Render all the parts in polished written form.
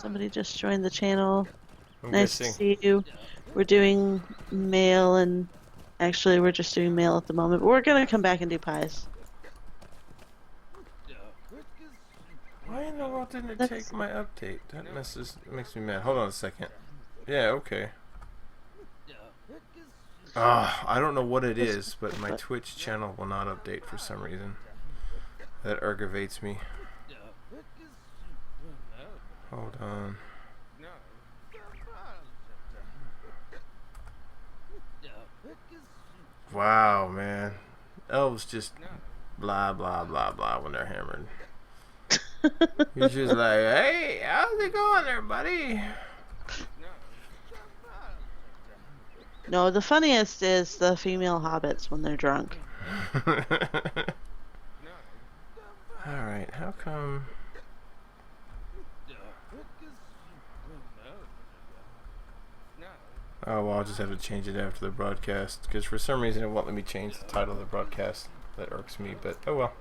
Somebody just joined the channel. I'm Nice to guessing. see you. We're doing mail, and actually we're just doing mail at the moment, but we're gonna come back and do pies. Why in the world didn't it That's take my update? That makes me mad. Hold on a second. Yeah, okay. I don't know what it is, but my Twitch channel will not update for some reason. That aggravates me. Hold on. Wow, man. Elves just blah, blah, blah, blah when they're hammered. You're just like, hey, how's it going there, buddy? No, the funniest is the female hobbits when they're drunk. Alright, how come... Oh, well, I'll just have to change it after the broadcast, because for some reason it won't let me change the title of the broadcast. That irks me, but oh well.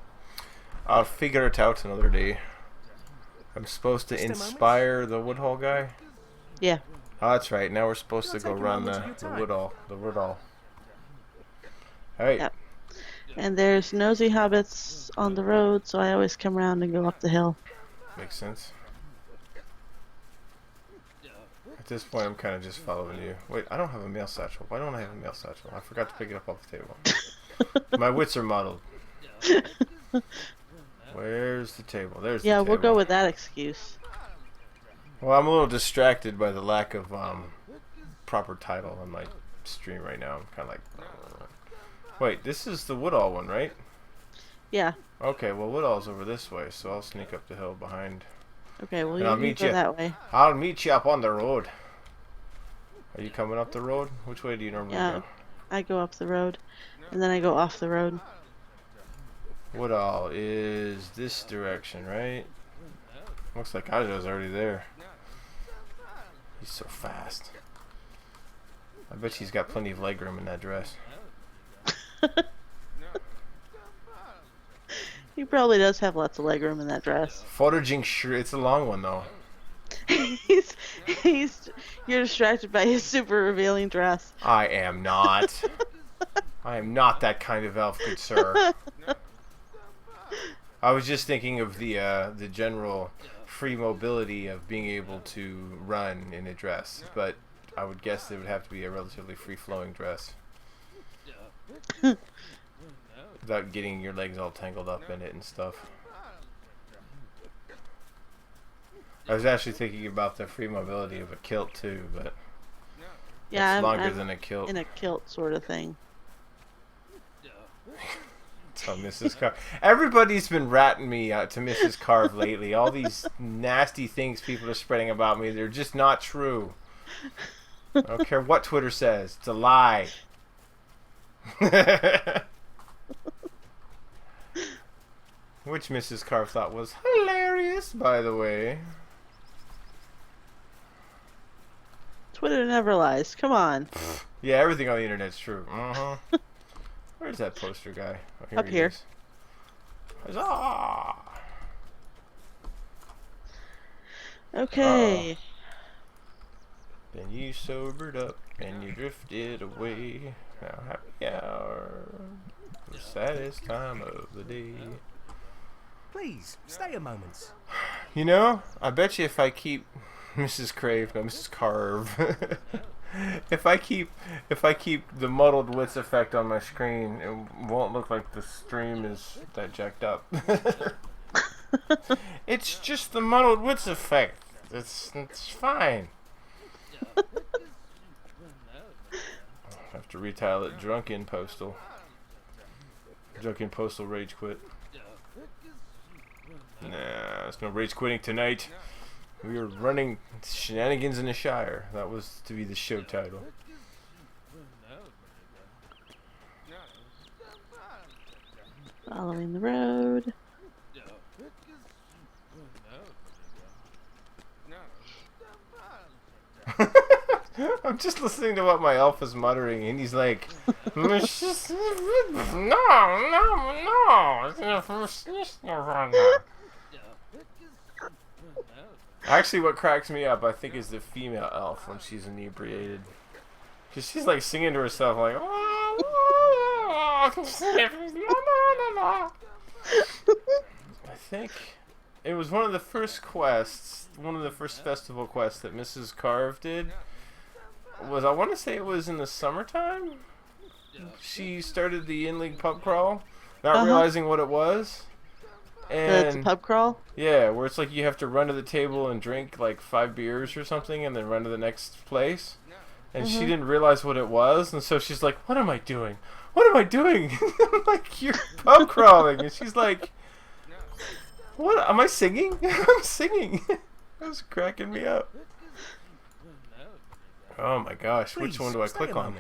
I'll figure it out another day. I'm supposed to inspire the Woodhall guy? Yeah. Oh, that's right. Now we're supposed to go run the Woodhall. The Woodhall. Alright. Yep. And there's nosy hobbits on the road, so I always come around and go up the hill. Makes sense. At this point, I'm kind of just following you. Wait, I don't have a mail satchel. Why don't I have a mail satchel? I forgot to pick it up off the table. My wits are muddled. Where's the table? There's the table. Yeah, we'll go with that excuse. Well, I'm a little distracted by the lack of proper title on my stream right now. I'm kind of like... Wait, this is the Woodall one, right? Yeah. Okay, well, Woodall's over this way, so I'll sneak up the hill behind... Okay, well, I'll you meet go you. that way. I'll meet you up on the road. Are you coming up the road? Which way do you normally go? I go up the road, and then I go off the road. Woodall is this direction, right? Looks like Ajo's already there. He's so fast. I bet she's got plenty of legroom in that dress. He probably does have lots of legroom in that dress. Foraging sure, it's a long one though. You're distracted by his super revealing dress. I am not. I am not that kind of elf, good sir. I was just thinking of the general free mobility of being able to run in a dress, but I would guess it would have to be a relatively free-flowing dress. Without getting your legs all tangled up in it and stuff. I was actually thinking about the free mobility of a kilt too, but yeah, it's longer I'm than a kilt. In a kilt sort of thing. So Mrs. Carve. Everybody's been ratting me out to Mrs. Carve lately. All these nasty things people are spreading about me, they're just not true. I don't care what Twitter says. It's a lie. Which Mrs. Carve thought was hilarious, by the way. Twitter never lies. Come on. Yeah, everything on the internet's true. Where's that poster guy? Oh, Up here. Huzzah! Okay. Then you sobered up and you drifted away. Now happy hour, the saddest time of the day. Please, stay a moment. You know, I bet you if I keep Mrs. Carve, if I keep the muddled wits effect on my screen, it won't look like the stream is that jacked up. It's just the muddled wits effect. It's fine. I have to retile it. Drunken Postal rage quit. Nah, there's no rage quitting tonight. We are running Shenanigans in the Shire. That was to be the show title. Following the road. I'm just listening to what my elf is muttering, and he's like, no. Actually, what cracks me up, I think, is the female elf when she's inebriated. Because she's like singing to herself, like, I think it was one of the first quests, one of the first festival quests that Mrs. Carve did. I want to say it was in the summertime. She started the in-league pub crawl, not realizing what it was. That's a And pub crawl? yeah, where it's like you have to run to the table and drink like 5 beers or something and then run to the next place. And she didn't realize what it was, and so she's like, what am I doing? What am I doing? I'm like, you're pub crawling. And she's like, what? Am I singing? I'm singing. That was cracking me up. Oh my gosh, which one do I click on?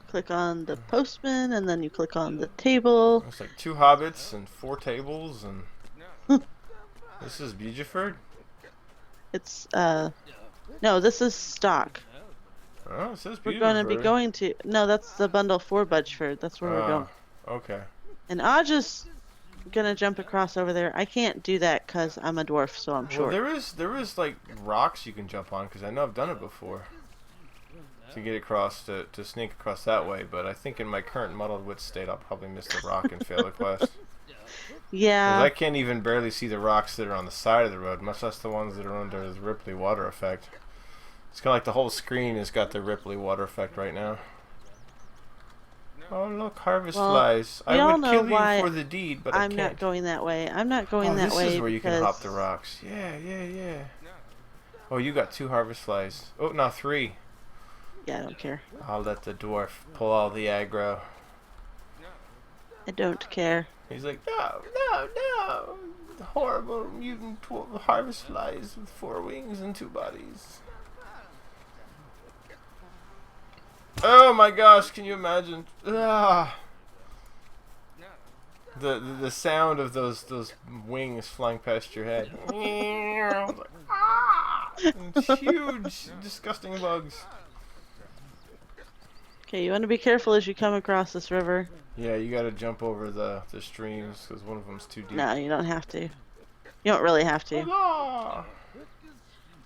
Click on the postman, and then you click on the table. There's like 2 hobbits and 4 tables, and this is Bugeford? It's, no, this is stock. Oh, it says We're going to be going to... No, that's the bundle for Budgeford. That's where we're going. Okay. And Aja's going to jump across over there. I can't do that because I'm a dwarf, so I'm short. Well, there is like rocks you can jump on, because I know I've done it before. To get across, to sneak across that way, but I think in my current muddled wit state, I'll probably miss the rock and fail the quest. Yeah. 'Cause I can't even barely see the rocks that are on the side of the road, much less the ones that are under the Ripley water effect. It's kind of like the whole screen has got the Ripley water effect right now. Oh look, harvest flies. I would kill you for the deed, but I can't. I'm not going that way. I'm not going that way. This is where you can hop the rocks. Yeah, yeah, yeah. Oh, you got 2 harvest flies. Oh, no, 3. Yeah, I don't care. I'll let the dwarf pull all the aggro. I don't care. He's like, no, no, no. The horrible mutant harvest flies with 4 wings and 2 bodies. Oh my gosh, can you imagine? Ah. The sound of those wings flying past your head. Like, ah! Huge, disgusting bugs. Okay, you want to be careful as you come across this river. Yeah, you gotta jump over the streams, because one of them's too deep. No, you don't have to. You don't really have to. Hola!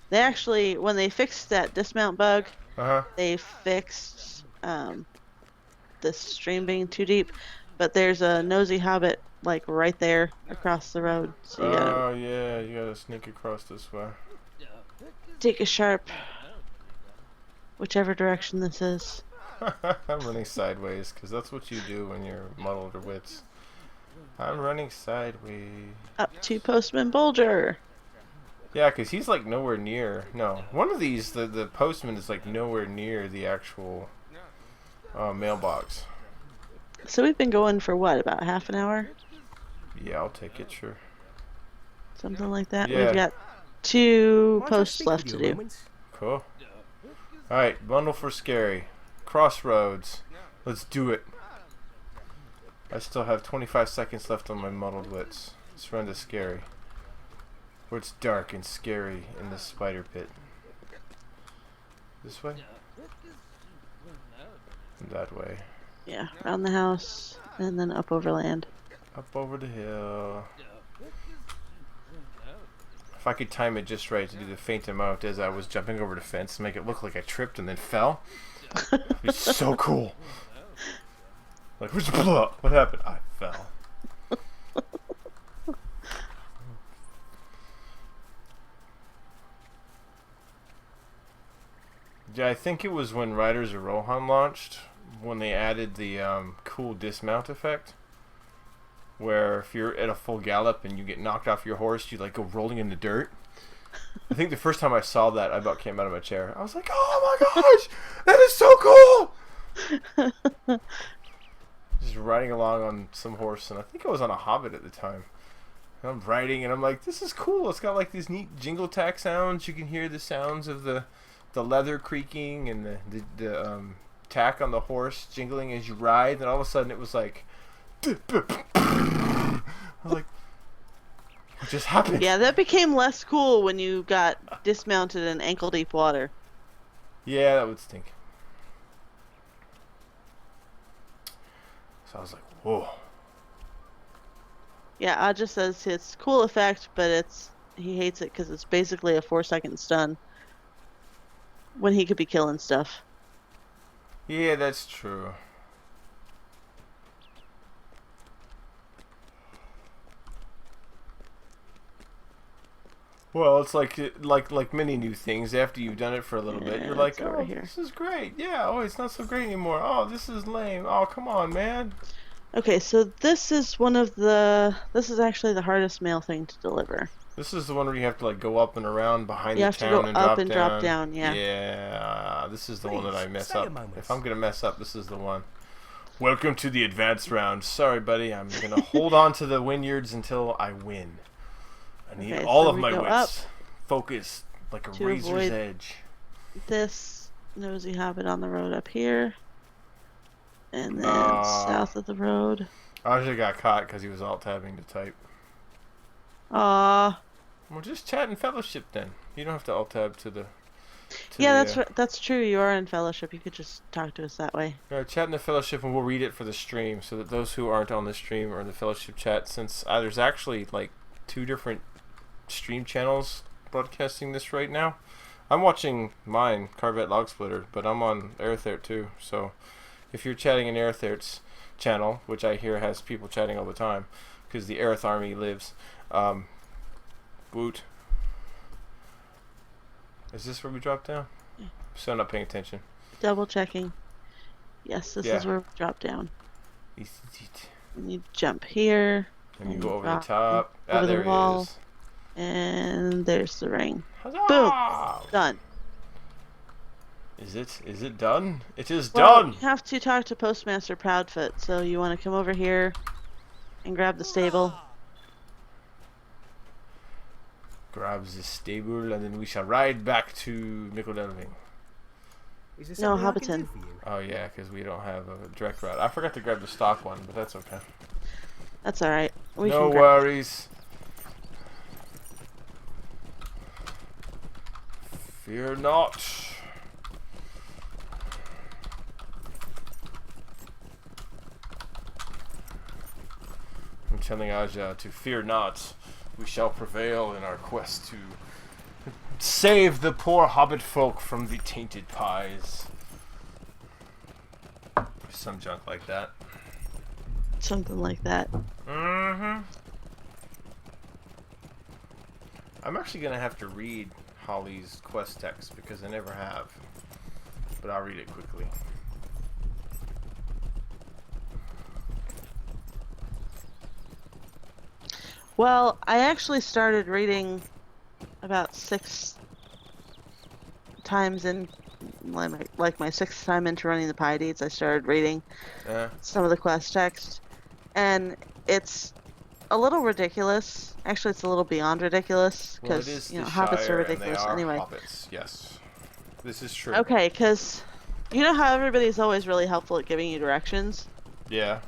They actually, when they fixed that dismount bug, Uh-huh. they fixed the stream being too deep. But there's a nosy hobbit, like, right there across the road. So you gotta Yeah, you gotta sneak across this way. take a sharp, whichever direction this is. I'm running sideways, because that's what you do when you're muddled or wits. I'm running sideways. Up to Postman Bulger. Yeah, because he's like nowhere near. No, one of these, the postman is like nowhere near the actual mailbox. So we've been going for what, about half an hour? Yeah, I'll take it, sure. Something like that. Yeah. We've got 2 Might I posts speak left with to you a do. moment? Cool. Alright, bundle for scary. Crossroads. Let's do it. I still have 25 seconds left on my muddled wits. Let's run to scary. Where it's dark and scary in the spider pit. This way? That way. Yeah, around the house, and then up overland. Up over the hill. If I could time it just right to do the faint amount as I was jumping over the fence to make it look like I tripped and then fell. It's so cool. Like, where's the blow up? What happened? I fell. Yeah, I think it was when Riders of Rohan launched, when they added the cool dismount effect. Where if you're at a full gallop and you get knocked off your horse, you like go rolling in the dirt. I think the first time I saw that, I about came out of my chair. I was like, oh my gosh, that is so cool! Just riding along on some horse, and I think I was on a hobbit at the time. And I'm riding, and I'm like, this is cool. It's got like these neat jingle tack sounds. You can hear the sounds of the leather creaking and the tack on the horse jingling as you ride. And all of a sudden, it was like, I was like, what just happened? Yeah, that became less cool when you got dismounted in ankle-deep water. Yeah, that would stink. So I was like, whoa. Yeah, Aja says it's cool effect, but it's he hates it because it's basically a 4-second stun when he could be killing stuff. Yeah, that's true. Well, it's like many new things. After you've done it for a little bit, you're like, it's over oh, here. this is great. Yeah. Oh, it's not so great anymore. Oh, this is lame. Oh, come on, man. Okay, so this is this is actually the hardest mail thing to deliver. This is the one where you have to like go up and around behind You the have to go town and up drop and down. drop down, yeah. Yeah, this is the one that I Please, mess stay a up. moment. If I'm gonna mess up, this is the one. Welcome to the advanced round. Sorry, buddy. I'm gonna hold on to the Wynyards until I win. I need Okay, all so of we my go wits. Focus like a to razor's avoid- edge. This nosy hobbit on the road up here. And then south of the road. I actually got caught because he was alt-tabbing to type. Aw. Well, just chat in fellowship then. You don't have to alt-tab to the... Yeah, that's true. You are in fellowship. You could just talk to us that way. Chat in the fellowship and we'll read it for the stream so that those who aren't on the stream are in the fellowship chat, since there's actually like 2 different stream channels broadcasting this right now. I'm watching mine, Carvet Log Splitter, but I'm on Aerothere too, so if you're chatting in Aerother's channel, which I hear has people chatting all the time because the Aerith army lives, woot. Is this where we drop down? Yeah. So I'm not paying attention. Double checking. Yes, this Yeah. is where we drop down. And And you jump here. you go over the drop top. over There the it wall. is. And there's the ring. Huzzah! Done. Is it done? It is Well, done! you have to talk to Postmaster Proudfoot, so you want to come over here and grab the stable. Grabs the stable and then we shall ride back to Mickeldelving. Is there No, something I can Hobbiton. do for you? Oh yeah, because we don't have a direct route. I forgot to grab the stock one, but that's okay. That's alright. We No can grab worries. Fear not. I'm telling Aja to fear not. We shall prevail in our quest to save the poor hobbit folk from the tainted pies. Some junk like that. something like that. Mm-hmm. I'm actually gonna have to read Holly's quest text because I never have. But I'll read it quickly. Well, I actually started reading about 6 times in, like my 6th time into running the pie deeds. I started reading some of the quest text, and it's a little ridiculous. Actually, it's a little beyond ridiculous Well, it because is you know the hobbits Shire are and they ridiculous are anyway. hobbits. Yes, this is true. Okay, because you know how everybody's always really helpful at giving you directions. Yeah.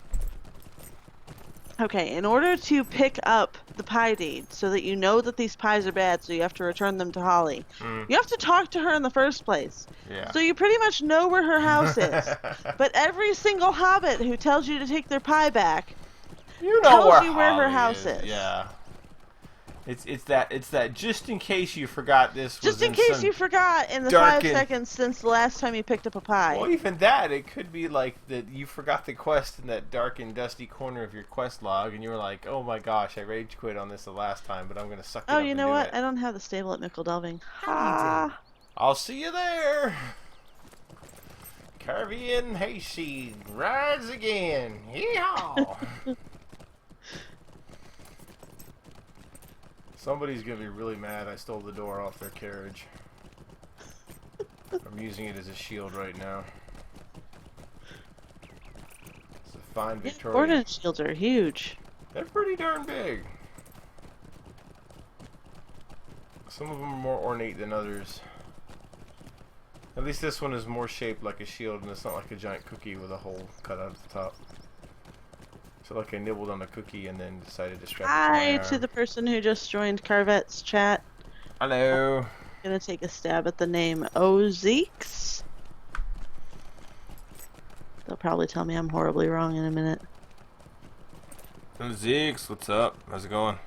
Okay, in order to pick up the pie deed so that you know that these pies are bad, so you have to return them to Holly, you have to talk to her in the first place. Yeah. So you pretty much know where her house is. But every single hobbit who tells you to take their pie back you know tells where you where her Holly house is. Yeah. It's that just in case you forgot this was just in case some you forgot in the dark 5 seconds since the last time you picked up a pie. Well, even that, it could be like that you forgot the quest in that dark and dusty corner of your quest log, and you were like, "Oh my gosh, I rage quit on this the last time, but I'm gonna suck it Oh, up you and know do what? it." I don't have the stable at Mickeldelving. How do you I'll see you there. Carvian Hayseed rides again. Yeehaw! Somebody's gonna be really mad I stole the door off their carriage. I'm using it as a shield right now. It's a fine Yeah, Victoria. ordnance shields are huge. They're pretty darn big. Some of them are more ornate than others. At least this one is more shaped like a shield and it's not like a giant cookie with a hole cut out at the top. So like I nibbled on a cookie and then decided to strap it to my Hi arm. to the person who just joined Carvet's chat. Hello. Gonna take a stab at the name Ozeeks. They'll probably tell me I'm horribly wrong in a minute. Zeeks, what's up? How's it going?